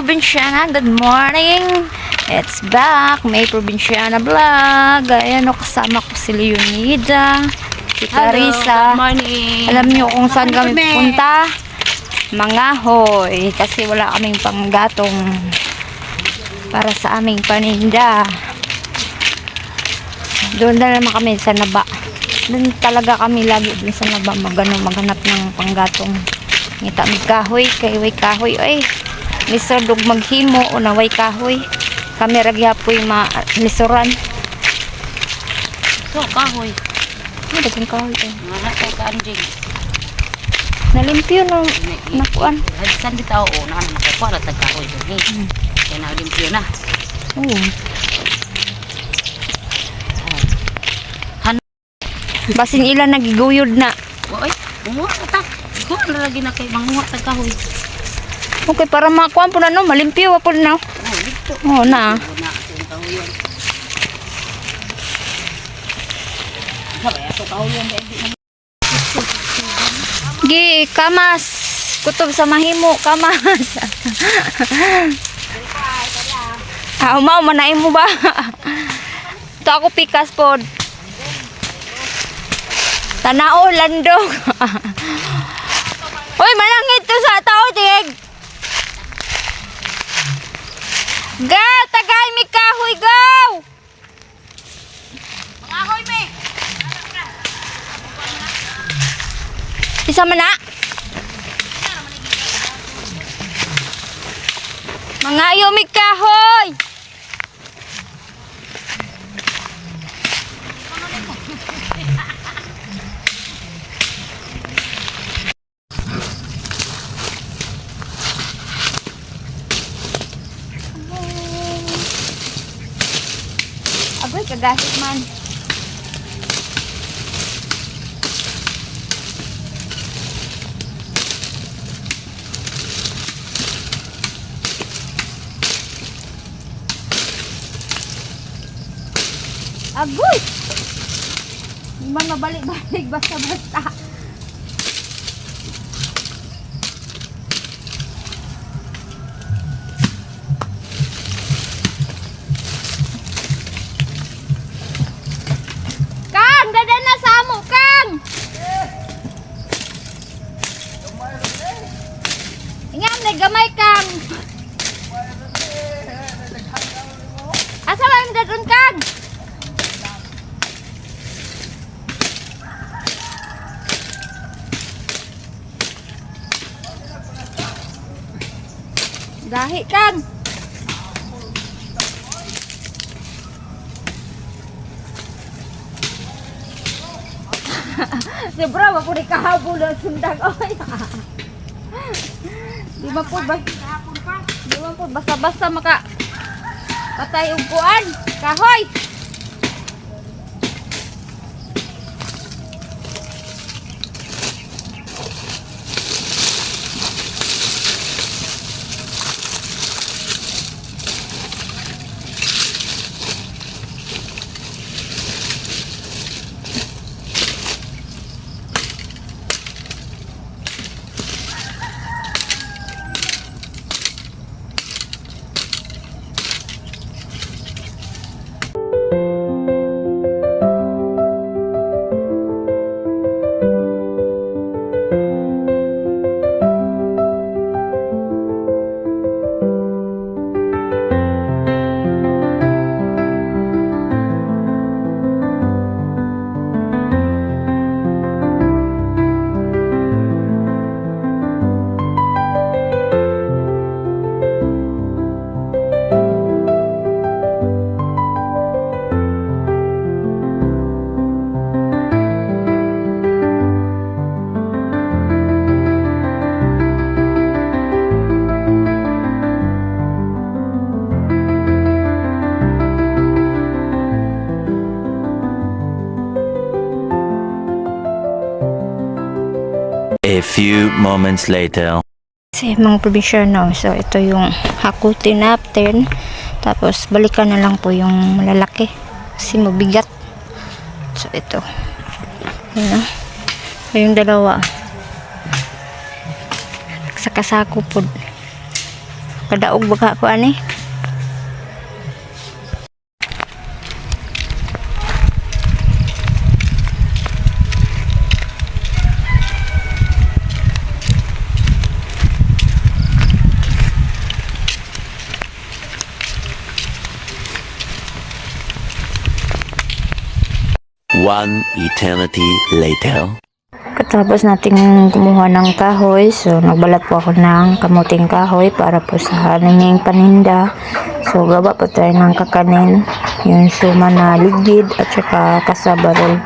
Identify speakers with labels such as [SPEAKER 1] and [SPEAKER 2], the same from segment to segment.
[SPEAKER 1] Probinsyana, good morning. It's back, May Probinsyana vlog. Ayan o, kasama ko si Leonida, si Clarissa.
[SPEAKER 2] Good morning.
[SPEAKER 1] Alam nyo kung saan kami pupunta? Mangahoy, kasi wala kaming panggatong para sa aming paninda. Doon na naman kami sa Naba. Doon talaga kami lagi doon sa Naba maghanap ng panggatong. Ngita may kahoy, kay way kahoy. Ay, Mr. Dug maghimo o na way kahoy. Kami ragyapoy ma-lisuran.
[SPEAKER 2] So, kahoy.
[SPEAKER 1] Ano dagang kahoy eh?
[SPEAKER 2] Mga kay kaanjing.
[SPEAKER 1] Nalimpyo no, nakuan.
[SPEAKER 2] Hadisan bitaw o nakakuha na tag-kahoy. Kaya nalimpyo na.
[SPEAKER 1] Oo. Basin ilan nagiguyod na.
[SPEAKER 2] Oy, umuha ka ta. Kuha na lagi na kay manguha tag-kahoy.
[SPEAKER 1] Okay, para makuan po na no, malimpyo po na.
[SPEAKER 2] Oh, dito.
[SPEAKER 1] Oo na.
[SPEAKER 2] Na ang kahoyon. Sabay ato kahoyon dai.
[SPEAKER 1] Gi, kamas. Kutob sa mahimo, kamas. Umaw, manain mo ba? Ito ako pikas pod. Tanao, landong. Uy, manangit to sa tao, dig. Ga, tagay mi kahoy, go!
[SPEAKER 2] Mangahoy me.
[SPEAKER 1] Isa man na. Mangayo mi kahoy. Agoy, kagasit man. Agoy! Mga balik-balik basta-basta. Kang! Dada na sa amo, Kang! Ingam, gamay, Kang! Asa ba yung dadun, Kang? Dahi, Kang! Sobra, mapuri kahabol ang sundag. Oy. Di ba po basta-basta maka patay upuan. Kahoy!
[SPEAKER 3] A few moments later.
[SPEAKER 1] Kasi mga probinsyano, so ito yung hakutin natin. Tapos balikan na lang po yung malalaki. Kasi mabigat. So ito. Ayan. Yung dalawa. Sa kasako po. Kadaog baka ko ani.
[SPEAKER 3] One eternity later.
[SPEAKER 1] Katapos nating kumuha ng kahoy, so nagbalat po ako ng kamuting kahoy para po sa haninging paninda. So gawa po tayo ng kakanin, yung suma na ligid at saka kasabarol.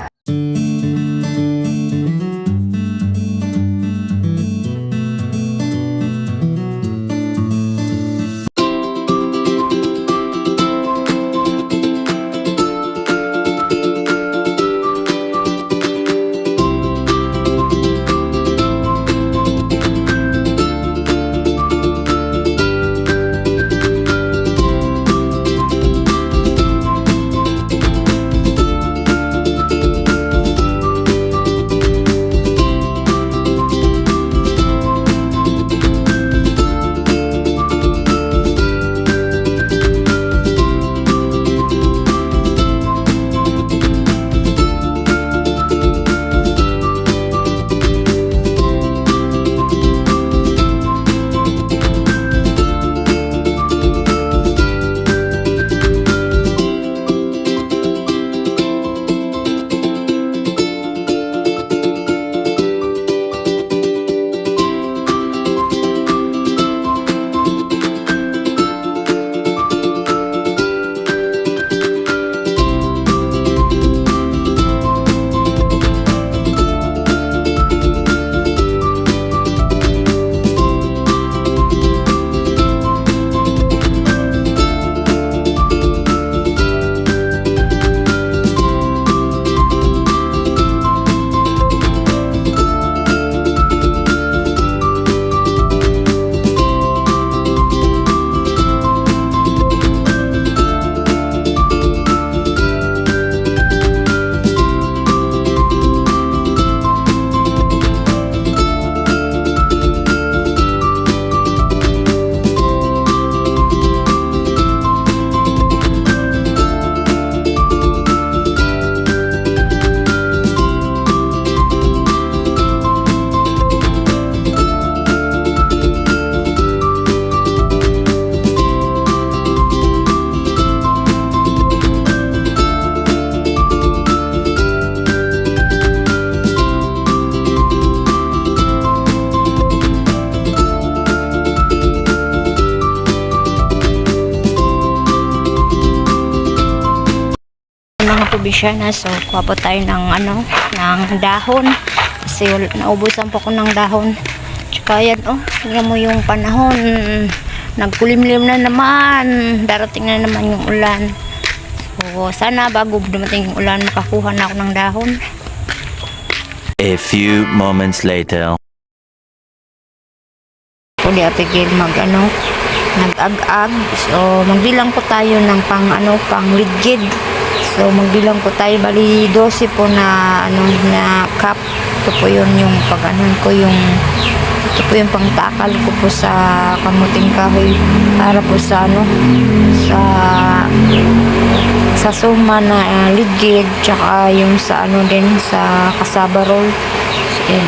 [SPEAKER 1] Probinsya na, so kuha po tayo ng ng dahon kasi naubusan po ko ng dahon. Tsaka yan, tingnan mo yung panahon, nagkulimlim na naman, darating na naman yung ulan. So sana bago dumating yung ulan makakuha na ako ng dahon.
[SPEAKER 3] A few moments later.
[SPEAKER 1] Pwede apigil nag-ag-ag. So magbilang po tayo ng pang ligid. So magbilang po tayo, bali 12 po na na cup. Ito po yun yung ito po yung pangtakal ko po sa kamuting kahoy para po sa sa suma na ligid, tsaka yung sa din sa kasabarol. So yun.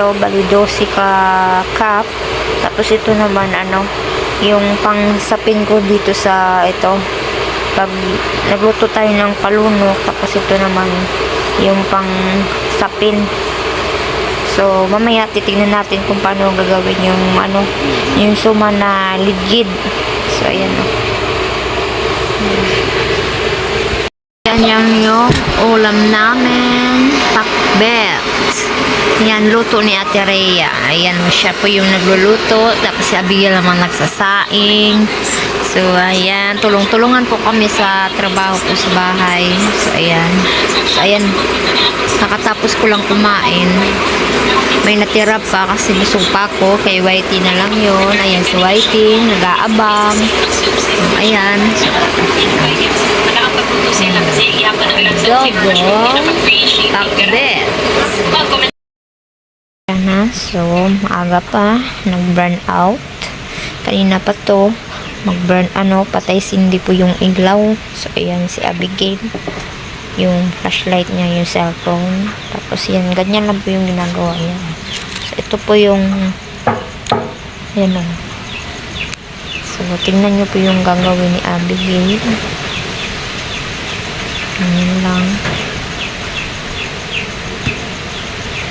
[SPEAKER 1] ito, bali 12 ka cup. Tapos ito naman, ano, yung pang sapin ko dito sa ito. Pag nagluto tayo ng palunok, tapos ito naman yung pang sapin. So, mamaya titignan natin kung paano gagawin yung ano, yung suman na ligid. So, ayan o. Yan yung ulam namin. Pakbets. Yan, luto ni Ate Rhea. Ayan, siya po yung nagluluto. Tapos si Abigail naman nagsasaing. So, ayan. Tulong-tulungan po kami sa trabaho po sa bahay. So, ayan. So, ayan. Nakatapos ko lang kumain. May natira pa kasi busog pa ako. Kay Whitey na lang yun. Ayan si Whitey. Nag-aabang. Ayan. Dogo. Takbet. Ayan na. So, maaga pa. Nag-burn out. Kanina pa to. Mag-burn patay sindi po yung ilaw. So, ayan si Abigail. Yung flashlight niya, yung cellphone. Tapos yan, ganyan lang po yung ginagawa niya. So, ito po yung yan o. So, tingnan nyo po yung gagawin ni Abigail. Ganyan lang.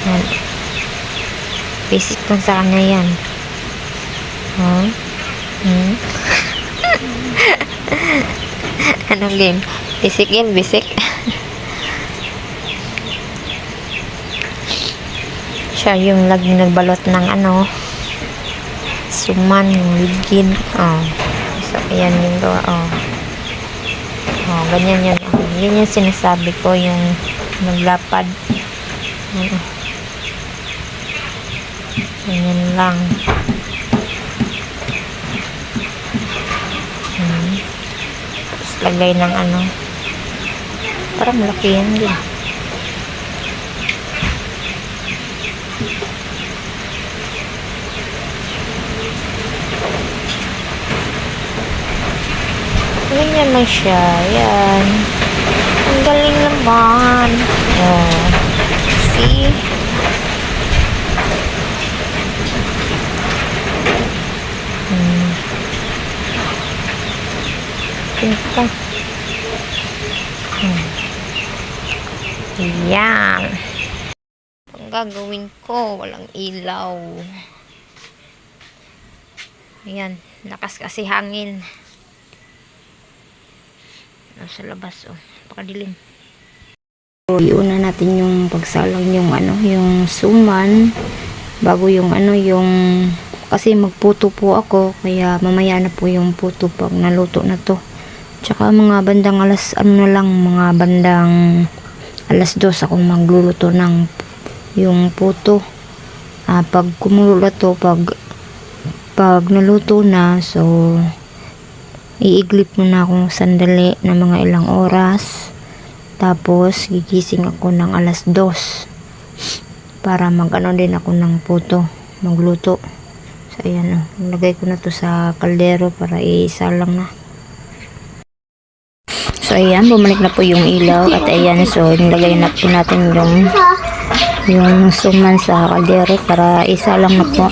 [SPEAKER 1] Yan. Basic lang sa kanya yan. Huh? Anong game? Basic yan, basic. Siya yung laging nagbalot ng suman, yung ligid. So, ayan yung ganyan yun. Yun yung sinasabi ko, yung naglapad. Ganyan lang. Tapos lagay ng parang malaki yan din. Ganyan lang siya. Yan. Ang galing naman. See? Pinta. Yan. Ang gagawin ko, walang ilaw. Ayan. Lakas kasi hangin. Sa labas pakadilim. So, iuna natin yung pagsalang yung yung suman bago yung kasi magputo po ako, kaya mamaya na po yung puto pag naluto na to. Tsaka mga bandang mga bandang alas 2 ako magluluto ng yung puto. Pag kumulo to, pag naluto na, so iiglip muna akong sandali na mga ilang oras. Tapos gigising ako ng alas 2 para din ako ng puto, magluto. So ayan nilagay ko na to sa kaldero para isalang na. So ayan, bumalik na po yung ilaw at ayan, so nilagay na po natin yung suman sa kaldero para isalang na po.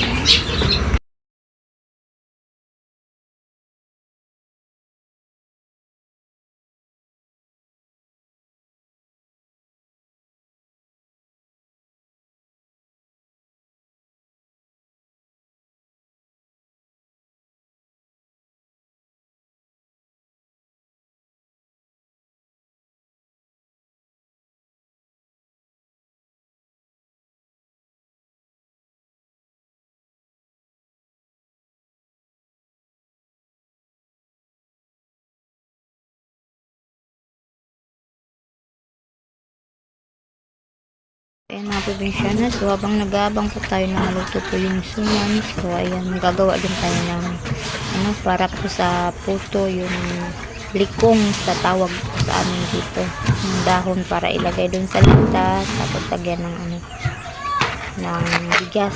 [SPEAKER 1] Ayan mga probinsyana, so habang nag-aabang po tayo na maluto po yung suman, so ayan, gagawa din tayo ng para po sa puto, yung likong sa tawag po sa amin dito, yung dahon para ilagay dun sa lata, tapos lagyan ng ng bigas.